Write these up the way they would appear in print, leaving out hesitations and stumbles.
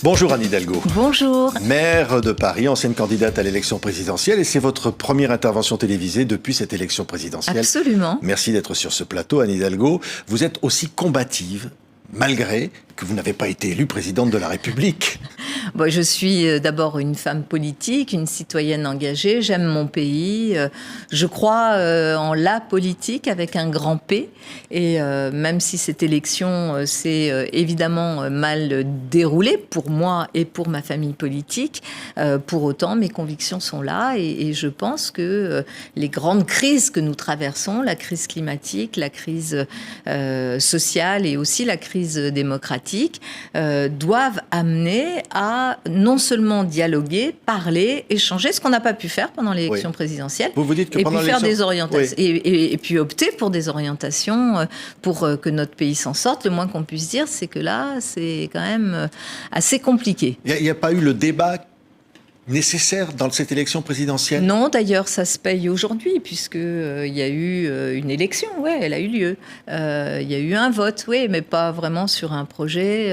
Bonjour Anne Hidalgo. Bonjour. Maire de Paris, ancienne candidate à l'élection présidentielle, et c'est votre première intervention télévisée depuis cette élection présidentielle. Absolument. Merci d'être sur ce plateau, Anne Hidalgo. Vous êtes aussi combative, malgré que vous n'avez pas été élue présidente de la République. Bon, je suis d'abord une femme politique, une citoyenne engagée. J'aime mon pays. Je crois en la politique avec un grand P. Et même si cette élection s'est évidemment mal déroulée pour moi et pour ma famille politique, pour autant, mes convictions sont là. Et je pense que les grandes crises que nous traversons, la crise climatique, la crise sociale et aussi la crise démocratique, doivent amener à non seulement dialoguer, parler, échanger, ce qu'on n'a pas pu faire pendant l'élection présidentielle. Vous dites que et pendant puis faire des orientations, et puis opter pour des orientations pour que notre pays s'en sorte. Le moins qu'on puisse dire, c'est que là, c'est quand même assez compliqué. Il n'y a pas eu le débat nécessaire dans cette élection présidentielle? Non, d'ailleurs, ça se paye aujourd'hui, puisqu'il y a eu une élection, elle a eu lieu. Il y a eu un vote, mais pas vraiment sur un projet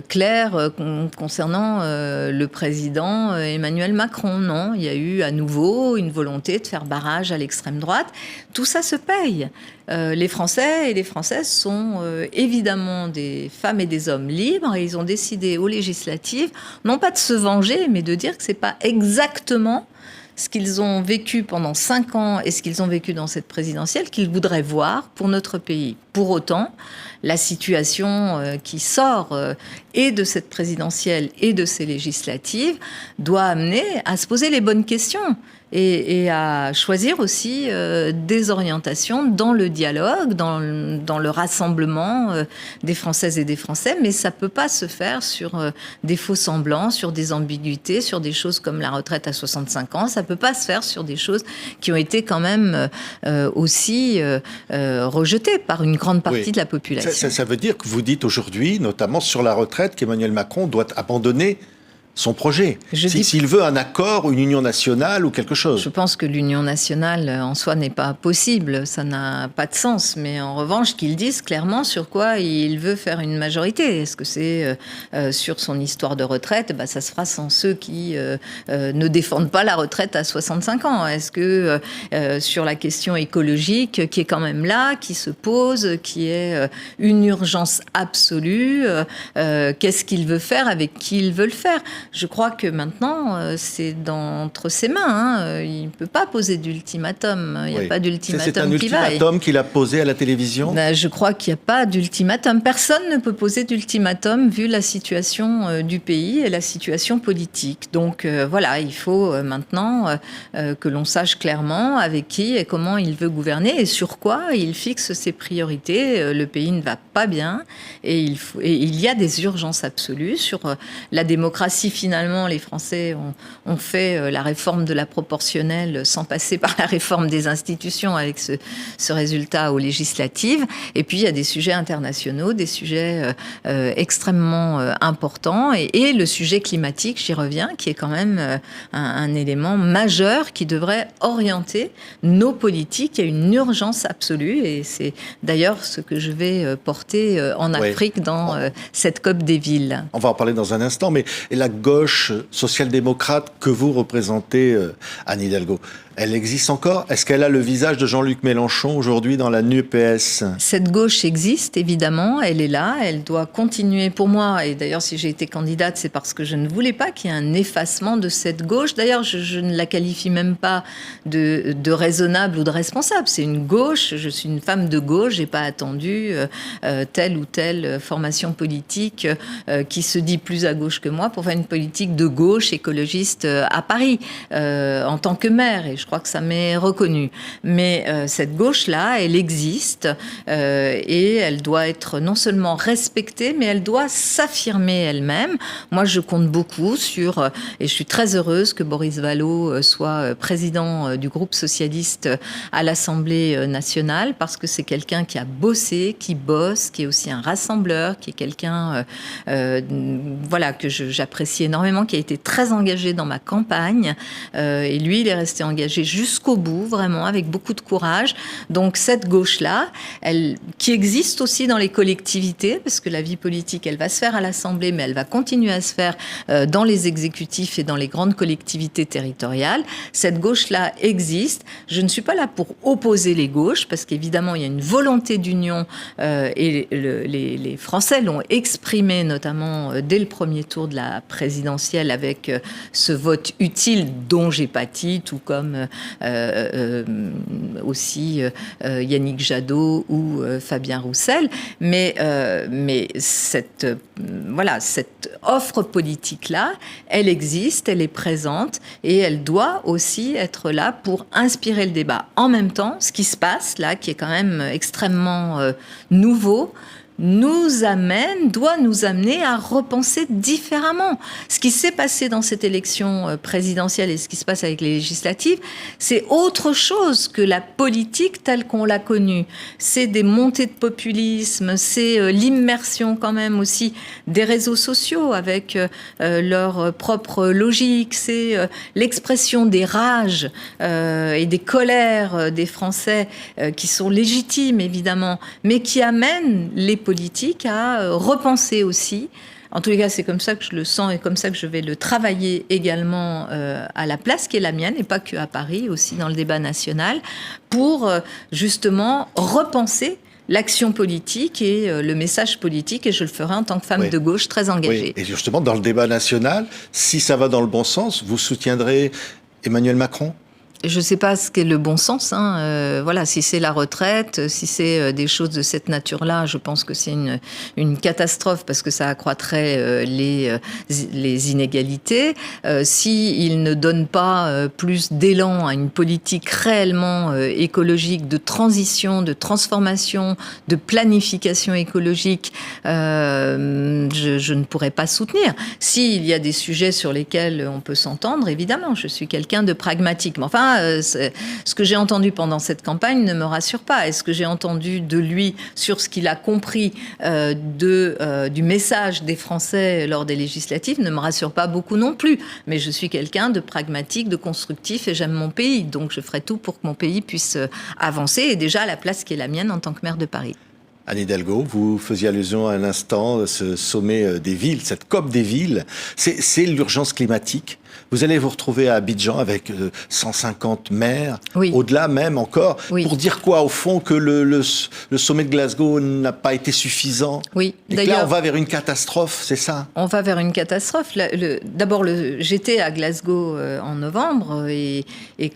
clair concernant le président Emmanuel Macron. Non, il y a eu à nouveau une volonté de faire barrage à l'extrême droite. Tout ça se paye. Les Français et les Françaises sont évidemment des femmes et des hommes libres, et ils ont décidé aux législatives, non pas de se venger, mais de dire que c'est pas exactement ce qu'ils ont vécu pendant 5 ans et ce qu'ils ont vécu dans cette présidentielle qu'ils voudraient voir pour notre pays. Pour autant, la situation qui sort et de cette présidentielle et de ces législatives doit amener à se poser les bonnes questions. Et à choisir aussi des orientations dans le dialogue, dans le rassemblement des Françaises et des Français. Mais ça ne peut pas se faire sur des faux-semblants, sur des ambiguïtés, sur des choses comme la retraite à 65 ans. Ça ne peut pas se faire sur des choses qui ont été quand même aussi rejetées par une grande partie de la population. Ça veut dire que vous dites aujourd'hui, notamment sur la retraite, qu'Emmanuel Macron doit abandonner son projet, s'il veut un accord ou une union nationale ou quelque chose. Je pense que l'union nationale en soi n'est pas possible, ça n'a pas de sens, mais en revanche qu'il dise clairement sur quoi il veut faire une majorité. Est-ce que c'est sur son histoire de retraite? Ça se fera sans ceux qui ne défendent pas la retraite à 65 ans. Est-ce que sur la question écologique qui est quand même là, qui se pose, qui est une urgence absolue, qu'est-ce qu'il veut faire, avec qui il veut le faire? Je crois que maintenant, c'est entre ses mains. Il ne peut pas poser d'ultimatum. Il n'y a pas d'ultimatum qui vaille. C'est un ultimatum qu'il a posé à la télévision? Je crois qu'il n'y a pas d'ultimatum. Personne ne peut poser d'ultimatum vu la situation du pays et la situation politique. Donc voilà, il faut maintenant que l'on sache clairement avec qui et comment il veut gouverner et sur quoi il fixe ses priorités. Le pays ne va pas bien et il y a des urgences absolues sur la démocratie. Finalement, les Français ont fait la réforme de la proportionnelle sans passer par la réforme des institutions avec ce résultat aux législatives. Et puis, il y a des sujets internationaux, des sujets extrêmement importants. Et le sujet climatique, j'y reviens, qui est quand même un élément majeur qui devrait orienter nos politiques. Il y a une urgence absolue et c'est d'ailleurs ce que je vais porter en Afrique dans cette COP des villes. On va en parler dans un instant, mais la gauche social-démocrate que vous représentez, Anne Hidalgo, elle existe encore? Est-ce qu'elle a le visage de Jean-Luc Mélenchon aujourd'hui dans la NUPES? Cette gauche existe, évidemment. Elle est là. Elle doit continuer pour moi. Et d'ailleurs, si j'ai été candidate, c'est parce que je ne voulais pas qu'il y ait un effacement de cette gauche. D'ailleurs, je ne la qualifie même pas de raisonnable ou de responsable. C'est une gauche. Je suis une femme de gauche. J'ai pas attendu telle ou telle formation politique qui se dit plus à gauche que moi pour faire une politique de gauche écologiste à Paris en tant que maire. Et je crois que ça m'est reconnu. Mais cette gauche-là, elle existe et elle doit être non seulement respectée, mais elle doit s'affirmer elle-même. Moi, je compte beaucoup sur, et je suis très heureuse que Boris Vallaud soit président du groupe socialiste à l'Assemblée nationale, parce que c'est quelqu'un qui a bossé, qui bosse, qui est aussi un rassembleur, qui est quelqu'un que j'apprécie énormément, qui a été très engagé dans ma campagne. Et lui, il est resté engagé engagée jusqu'au bout, vraiment, avec beaucoup de courage. Donc cette gauche-là, qui existe aussi dans les collectivités, parce que la vie politique, elle va se faire à l'Assemblée, mais elle va continuer à se faire dans les exécutifs et dans les grandes collectivités territoriales. Cette gauche-là existe. Je ne suis pas là pour opposer les gauches, parce qu'évidemment, il y a une volonté d'union et les Français l'ont exprimé, notamment dès le premier tour de la présidentielle, avec ce vote utile dont j'ai pâti, tout comme aussi Yannick Jadot ou Fabien Roussel. Mais cette offre politique-là, elle existe, elle est présente et elle doit aussi être là pour inspirer le débat. En même temps, ce qui se passe là, qui est quand même extrêmement nouveau, doit nous amener à repenser différemment. Ce qui s'est passé dans cette élection présidentielle et ce qui se passe avec les législatives, c'est autre chose que la politique telle qu'on l'a connue. C'est des montées de populisme, c'est l'immersion quand même aussi des réseaux sociaux avec leur propre logique, c'est l'expression des rages et des colères des Français qui sont légitimes évidemment, mais qui amènent les politique à repenser aussi. En tous les cas, c'est comme ça que je le sens et comme ça que je vais le travailler également à la place qui est la mienne et pas que à Paris, aussi dans le débat national, pour justement repenser l'action politique et le message politique, et je le ferai en tant que femme de gauche très engagée. Oui. Et justement, dans le débat national, si ça va dans le bon sens, vous soutiendrez Emmanuel Macron ? Je ne sais pas ce qu'est le bon sens. Voilà, si c'est la retraite, si c'est des choses de cette nature-là, je pense que c'est une catastrophe parce que ça accroîtrait les inégalités. S'il ne donne pas plus d'élan à une politique réellement écologique, de transition, de transformation, de planification écologique, je ne pourrais pas soutenir. S'il y a des sujets sur lesquels on peut s'entendre, évidemment, je suis quelqu'un de pragmatique. Mais enfin, ce que j'ai entendu pendant cette campagne ne me rassure pas. Et ce que j'ai entendu de lui sur ce qu'il a compris du message des Français lors des législatives ne me rassure pas beaucoup non plus. Mais je suis quelqu'un de pragmatique, de constructif et j'aime mon pays. Donc je ferai tout pour que mon pays puisse avancer et déjà à la place qui est la mienne en tant que maire de Paris. Anne Hidalgo, vous faisiez allusion à un instant, ce sommet des villes, cette COP des villes, c'est l'urgence climatique. Vous allez vous retrouver à Abidjan avec 150 maires, au-delà même encore, pour dire quoi au fond, que le sommet de Glasgow n'a pas été suffisant. Oui, et d'ailleurs, là on va vers une catastrophe, c'est ça ? On va vers une catastrophe. D'abord, j'étais à Glasgow en novembre et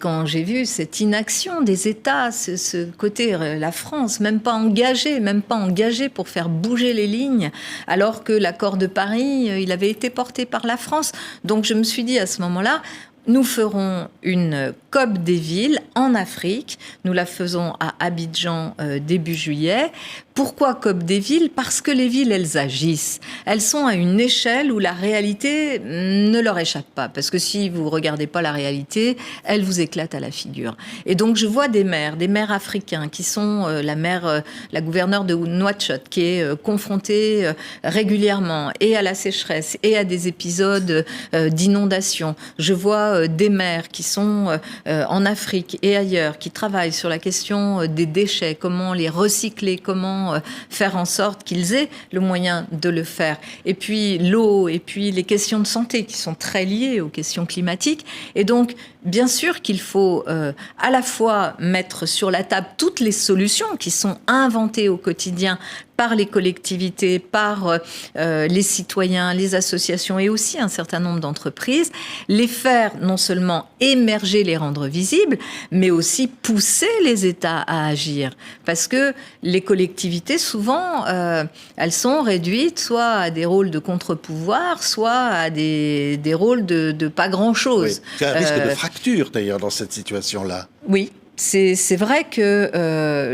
quand j'ai vu cette inaction des États, ce côté, la France, même pas engagée pour faire bouger les lignes, alors que l'accord de Paris, il avait été porté par la France. Donc je me suis dit à ce moment-là, nous ferons une COP des villes en Afrique. Nous la faisons à Abidjan début juillet. Pourquoi COP des villes ? Parce que les villes, elles agissent. Elles sont à une échelle où la réalité ne leur échappe pas. Parce que si vous ne regardez pas la réalité, elle vous éclate à la figure. Et donc, je vois des maires africains qui sont la gouverneure de Nouakchott, qui est confrontée régulièrement et à la sécheresse et à des épisodes d'inondation. Je vois des maires qui sont en Afrique et ailleurs, qui travaillent sur la question des déchets, comment les recycler, comment faire en sorte qu'ils aient le moyen de le faire. Et puis l'eau, et puis les questions de santé qui sont très liées aux questions climatiques. Et donc, bien sûr qu'il faut à la fois mettre sur la table toutes les solutions qui sont inventées au quotidien par les collectivités, par les citoyens, les associations et aussi un certain nombre d'entreprises, les faire non seulement émerger, les rendre visibles, mais aussi pousser les États à agir. Parce que les collectivités, souvent, elles sont réduites soit à des rôles de contre-pouvoir, soit à des rôles de pas grand-chose. Oui. Il y a un risque de fracture, d'ailleurs, dans cette situation-là. Oui. C'est vrai que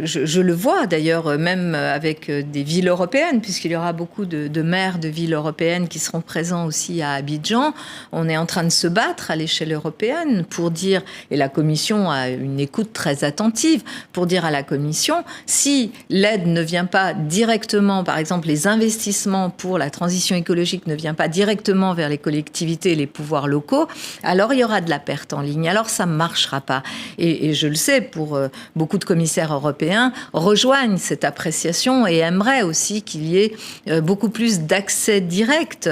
je le vois d'ailleurs même avec des villes européennes, puisqu'il y aura beaucoup de maires de villes européennes qui seront présents aussi à Abidjan. On est en train de se battre à l'échelle européenne pour dire, et la Commission a une écoute très attentive, pour dire à la Commission, si l'aide ne vient pas directement, par exemple les investissements pour la transition écologique ne viennent pas directement vers les collectivités et les pouvoirs locaux, alors il y aura de la perte en ligne. Alors ça ne marchera pas. Et je le sais, pour beaucoup de commissaires européens, rejoignent cette appréciation et aimeraient aussi qu'il y ait beaucoup plus d'accès direct.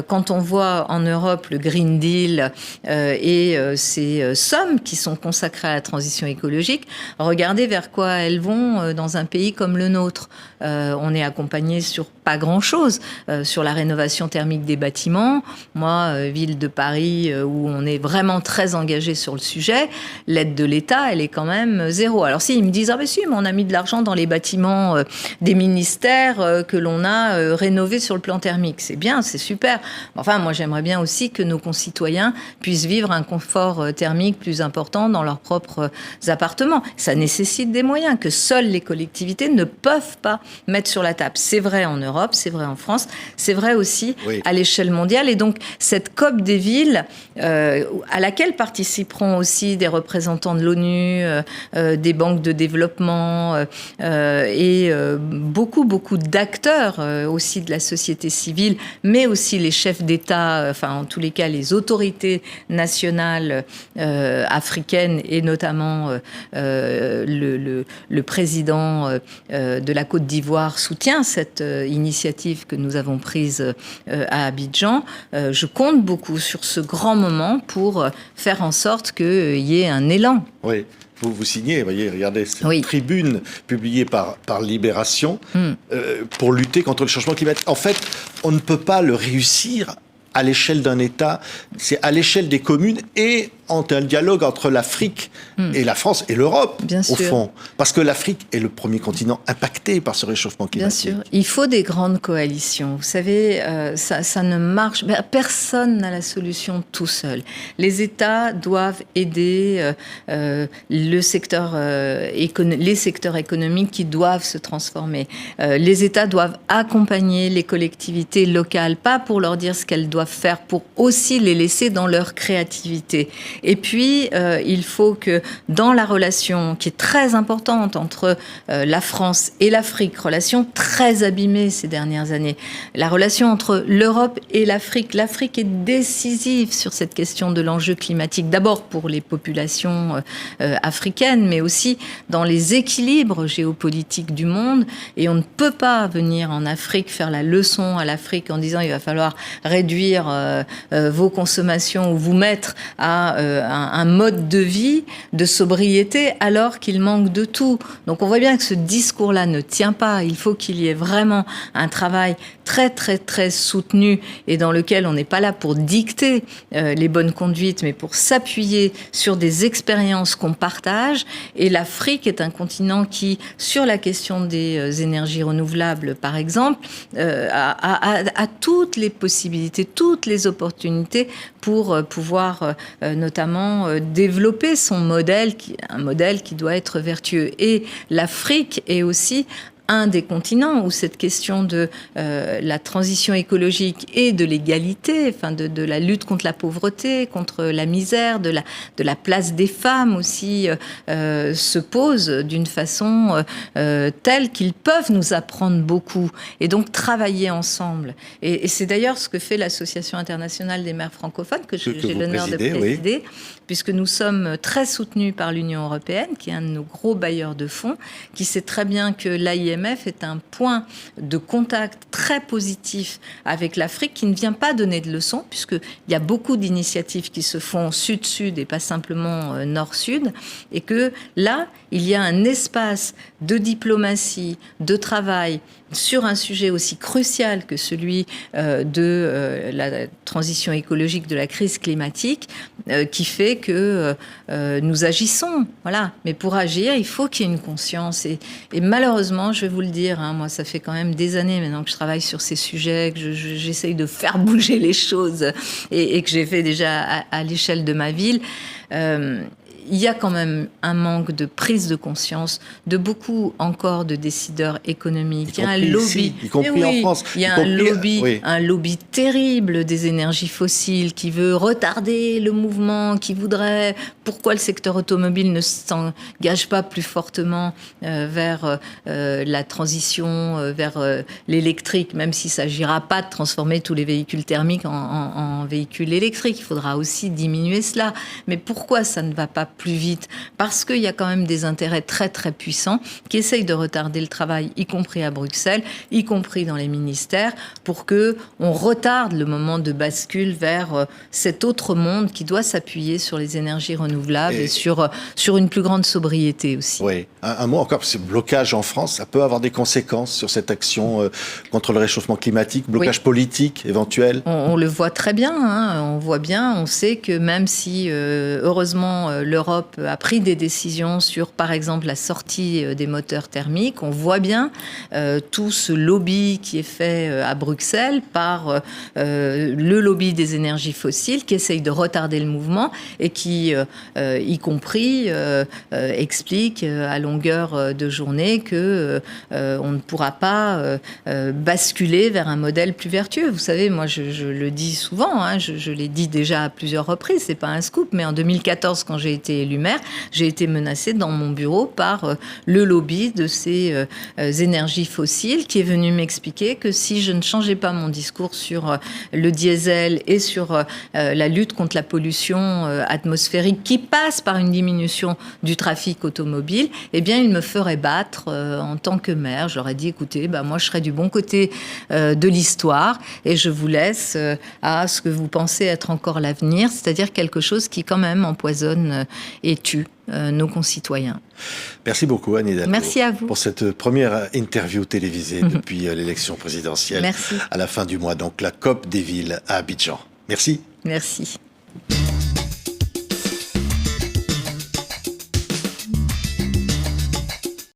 Quand on voit en Europe le Green Deal et ces sommes qui sont consacrées à la transition écologique, regardez vers quoi elles vont dans un pays comme le nôtre. On est accompagné sur pas grand-chose, sur la rénovation thermique des bâtiments. Moi, ville de Paris, où on est vraiment très engagé sur le sujet, l'aide de l'État, elle est quand même zéro. Alors si, ils me disent « Ah ben si, mais on a mis de l'argent dans les bâtiments des ministères que l'on a rénovés sur le plan thermique. » C'est bien, c'est super. Enfin, moi, j'aimerais bien aussi que nos concitoyens puissent vivre un confort thermique plus important dans leurs propres appartements. Ça nécessite des moyens que seules les collectivités ne peuvent pas mettre sur la table. C'est vrai en Europe, c'est vrai en France, c'est vrai aussi à l'échelle mondiale. Et donc, cette COP des villes, à laquelle participeront aussi des représentants de l'ONU, des banques de développement et beaucoup d'acteurs aussi de la société civile, mais aussi les chefs d'État, enfin en tous les cas les autorités nationales africaines et notamment le président de la Côte d'Ivoire soutient cette initiative que nous avons prise à Abidjan. Je compte beaucoup sur ce grand moment pour faire en sorte qu'il y ait un élan. Oui. Vous signez, voyez, regardez, cette tribune publiée par Libération pour lutter contre le changement climatique. En fait, on ne peut pas le réussir à l'échelle d'un État, c'est à l'échelle des communes et en un dialogue entre l'Afrique et la France et l'Europe, au fond. Parce que l'Afrique est le premier continent impacté par ce réchauffement climatique. Bien sûr. Il faut des grandes coalitions. Vous savez, ça ne marche. Personne n'a la solution tout seul. Les États doivent aider les secteurs économiques qui doivent se transformer. Les États doivent accompagner les collectivités locales, pas pour leur dire ce qu'elles doivent faire, pour aussi les laisser dans leur créativité. Et puis, il faut que dans la relation qui est très importante entre la France et l'Afrique, relation très abîmée ces dernières années, la relation entre l'Europe et l'Afrique est décisive sur cette question de l'enjeu climatique. D'abord pour les populations africaines, mais aussi dans les équilibres géopolitiques du monde. Et on ne peut pas venir en Afrique faire la leçon à l'Afrique en disant il va falloir réduire vos consommations ou vous mettre à un mode de vie de sobriété alors qu'il manque de tout. Donc on voit bien que ce discours-là ne tient pas. Il faut qu'il y ait vraiment un travail très soutenu et dans lequel on n'est pas là pour dicter les bonnes conduites, mais pour s'appuyer sur des expériences qu'on partage. Et l'Afrique est un continent qui, sur la question des énergies renouvelables, par exemple, a toutes les possibilités, toutes les opportunités pour pouvoir notamment développer son modèle, un modèle qui doit être vertueux. Et l'Afrique est aussi un des continents où cette question de la transition écologique et de l'égalité, enfin de la lutte contre la pauvreté, contre la misère, de la place des femmes aussi, se pose d'une façon telle qu'ils peuvent nous apprendre beaucoup et donc travailler ensemble. Et c'est d'ailleurs ce que fait l'Association internationale des maires francophones, que j'ai l'honneur de présider, puisque nous sommes très soutenus par l'Union européenne, qui est un de nos gros bailleurs de fonds, qui sait très bien que l'AIMF est un point de contact très positif avec l'Afrique, qui ne vient pas donner de leçons, puisqu'il y a beaucoup d'initiatives qui se font sud-sud et pas simplement nord-sud, et que là, il y a un espace de diplomatie, de travail, sur un sujet aussi crucial que celui de la transition écologique, de la crise climatique, qui fait que nous agissons. Voilà. Mais pour agir, il faut qu'il y ait une conscience. Et malheureusement, je vais vous le dire, moi, ça fait quand même des années maintenant que je travaille sur ces sujets, que j'essaye de faire bouger les choses et que j'ai fait déjà à l'échelle de ma ville. il y a quand même un manque de prise de conscience de beaucoup encore de décideurs économiques. Il y a un lobby, ici, y compris en France. Il y a un lobby terrible des énergies fossiles qui veut retarder le mouvement, qui voudrait... Pourquoi le secteur automobile ne s'engage pas plus fortement vers la transition, vers l'électrique, même s'il ne s'agira pas de transformer tous les véhicules thermiques en véhicules électriques. Il faudra aussi diminuer cela. Mais pourquoi ça ne va pas plus vite? Parce qu'il y a quand même des intérêts très très puissants qui essayent de retarder le travail, y compris à Bruxelles, y compris dans les ministères, pour que on retarde le moment de bascule vers cet autre monde qui doit s'appuyer sur les énergies renouvelables et sur une plus grande sobriété aussi. Oui, un mot encore, ce blocage en France, ça peut avoir des conséquences sur cette action contre le réchauffement climatique, blocage politique éventuel. On le voit très bien, hein, on voit bien, on sait que même si heureusement l'Europe a pris des décisions sur par exemple la sortie des moteurs thermiques, on voit bien tout ce lobby qui est fait à Bruxelles par le lobby des énergies fossiles qui essaye de retarder le mouvement et qui, y compris, explique à longueur de journée que on ne pourra pas basculer vers un modèle plus vertueux. Vous savez, moi je le dis souvent, hein, je l'ai dit déjà à plusieurs reprises, c'est pas un scoop, mais en 2014, quand j'ai été élue maire, j'ai été menacée dans mon bureau par le lobby de ces énergies fossiles qui est venu m'expliquer que si je ne changeais pas mon discours sur le diesel et sur la lutte contre la pollution atmosphérique qui passe par une diminution du trafic automobile, eh bien, il me ferait battre en tant que maire. J'aurais dit, écoutez, moi, je serai du bon côté de l'histoire et je vous laisse à ce que vous pensez être encore l'avenir, c'est-à-dire quelque chose qui, quand même, empoisonne et tue nos concitoyens. Merci beaucoup, Anne Hidalgo. Merci à vous. Pour cette première interview télévisée depuis l'élection présidentielle. Merci. À la fin du mois, donc la COP des villes à Abidjan. Merci. Merci.